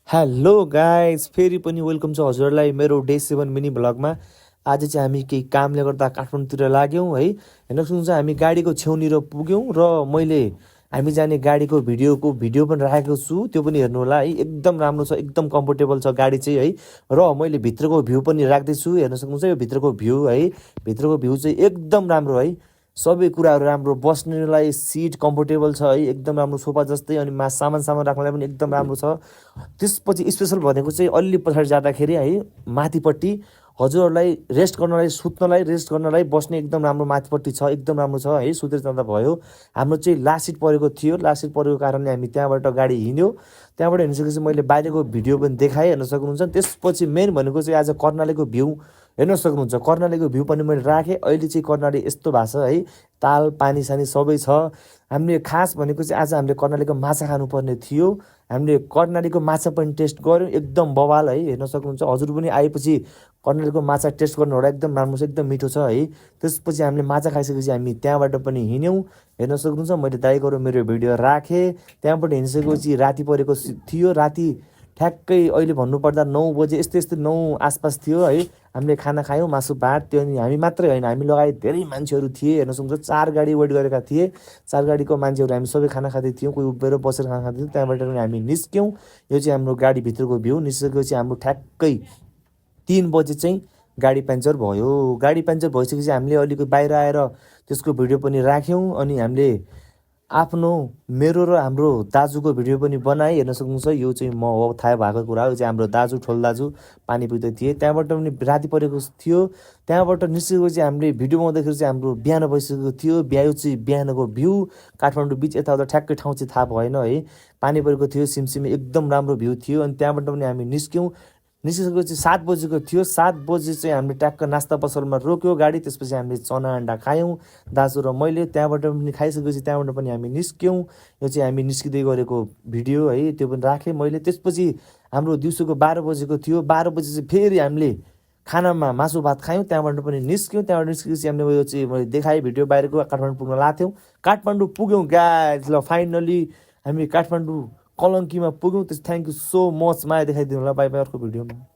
Hello guys, फेरि पनि welcome छ हजुरलाई मेरो डे 7 मिनी भ्लगमा। आज चाहिँ हामी केही कामले गर्दा काठमाडौँतिर लाग्यौँ है। हेर्न सक्नुहुन्छ हामी गाडीको छेउनिर पुग्यौँ र मैले हामी जाने गाडीको भिडियो पनि राखेको छु, त्यो पनि हेर्नु होला है। एकदम राम्रो छ, एकदम कम्फोर्टेबल छ गाडी चाहिँ है। र मैले भित्रको भ्यू पनि राख्दैछु, हेर्न सक्नुहुन्छ यो भित्रको भ्यू है। भित्रको भ्यू चाहिँ एकदम राम्रो है, सबै कुराहरू राम्रो, बस्नेलाई सिट कम्फोर्टेबल छ है, एकदम राम्रो सोफा जस्तै। अनि सामान राख्नलाई पनि एकदम राम्रो छ। त्यसपछि स्पेसल भनेको चाहिँ अलि पछाडि जाँदाखेरि है, माथिपट्टि हजुरहरूलाई रेस्ट गर्नलाई, सुत्नलाई, रेस्ट गर्नलाई बस्ने एकदम राम्रो माथिपट्टि छ, एकदम राम्रो छ है। सुतेर जाँदा भयो। हाम्रो चाहिँ लास्ट सिट परेको थियो, लास्ट सिट परेको कारणले हामी त्यहाँबाट गाडी हिँड्यो। त्यहाँबाट हिँडिसकेपछि मैले बाहिरको भिडियो पनि देखाएँ, हेर्न सक्नुहुन्छ। त्यसपछि मेन भनेको चाहिँ आज कर्णालीको भ्यू हेर्न सक्नुहुन्छ। कर्णालीको भ्यू पनि मैले राखेँ। अहिले चाहिँ कर्णाली यस्तो भएको छ है, ताल पानी सानी सबै छ। हामीले खास भनेको चाहिँ आज हामीले कर्णालीको माछा खानुपर्ने थियो। हामीले कर्णालीको माछा पनि टेस्ट गऱ्यौँ, एकदम बवाल है। हेर्न सक्नुहुन्छ, हजुर पनि आएपछि कर्णालीको माछा टेस्ट गर्नु होला, एकदम राम्रो छ, एकदम मिठो छ है। त्यसपछि हामीले माछा खाइसकेपछि हामी त्यहाँबाट पनि हिँड्यौँ, हेर्न सक्नुहुन्छ। मैले दाइको मेरो भिडियो राखेँ। त्यहाँबाट हिँडिसकेपछि राति परेको थियो। राति ठ्याक्कै अहिले भन्नुपर्दा 9 बजे यस्तै 9 आसपास थियो है। हामीले खाना खायौँ, मासु भात। त्यो अनि हामी मात्रै होइन, हामी लगायत धेरै मान्छेहरू थिए, हेर्न सक्नुहुन्छ। 4 गाडी वेट गरेका थिए, 4 गाडीको मान्छेहरू हामी सबै खाना खाँदै थियौँ, कोही उभिएर बसेर खाना खाँदै थियौँ। त्यहाँबाट पनि हामी निस्क्यौँ। यो चाहिँ हाम्रो गाडीभित्रको भ्यू। निस्केपछि हाम्रो ठ्याक्कै 3 बजे चाहिँ गाडी पङ्चर भयो। गाडी पङ्चर भइसकेपछि हामीले अलिकति बाहिर आएर त्यसको भिडियो पनि राख्यौँ। अनि हामीले आफ्नो मेरो र हाम्रो दाजुको भिडियो पनि बनाएँ, हेर्न सक्नुहुन्छ। यो चाहिँ म हो, थाहा भएको कुरा हो। यो चाहिँ हाम्रो दाजु, ठुलो दाजु पानी पिउँदै थिए। त्यहाँबाट पनि राति परेको थियो। त्यहाँबाट निस्केपछि हामीले भिडियो बनाउँदाखेरि चाहिँ हाम्रो बिहान भइसकेको थियो। यो चाहिँ बिहानको भ्यू। काठमाडौँ बिच यताउता ठ्याक्कै ठाउँ चाहिँ थाहा भएन है। पानी परेको थियो, सिमसिमे एकदम राम्रो भ्यू थियो। अनि त्यहाँबाट पनि हामी निस्क्यौँ। निस्किसकेपछि 7 बजेको थियो। 7 बजे चाहिँ हामीले ट्याक्क नास्ता पसलमा रोक्यो गाडी। त्यसपछि हामीले चना अन्डा खायौँ, दाजु र मैले। त्यहाँबाट पनि खाइसकेपछि त्यहाँबाट पनि हामी निस्क्यौँ। यो चाहिँ हामी निस्किँदै गरेको भिडियो है, त्यो पनि राखेँ मैले। त्यसपछि हाम्रो दिउँसोको 12 बजेको थियो। 12 बजे चाहिँ फेरि हामीले खानामा मासु भात खायौँ। त्यहाँबाट पनि निस्क्यौँ। त्यहाँबाट निस्केपछि हामीले यो चाहिँ मैले देखाएँ भिडियो। बाहिरको काठमाडौँ पुग्न लाग्थ्यौँ। काठमाडौँ पुग्यौँ गाइस, ल फाइनली हामी काठमाडौँ कलङ्कीमा पुग्यौँ। त्यस थ्याङ्क यू सो मच। माया देखाइदिनु होला। बाई बाई, अर्को भिडियोमा।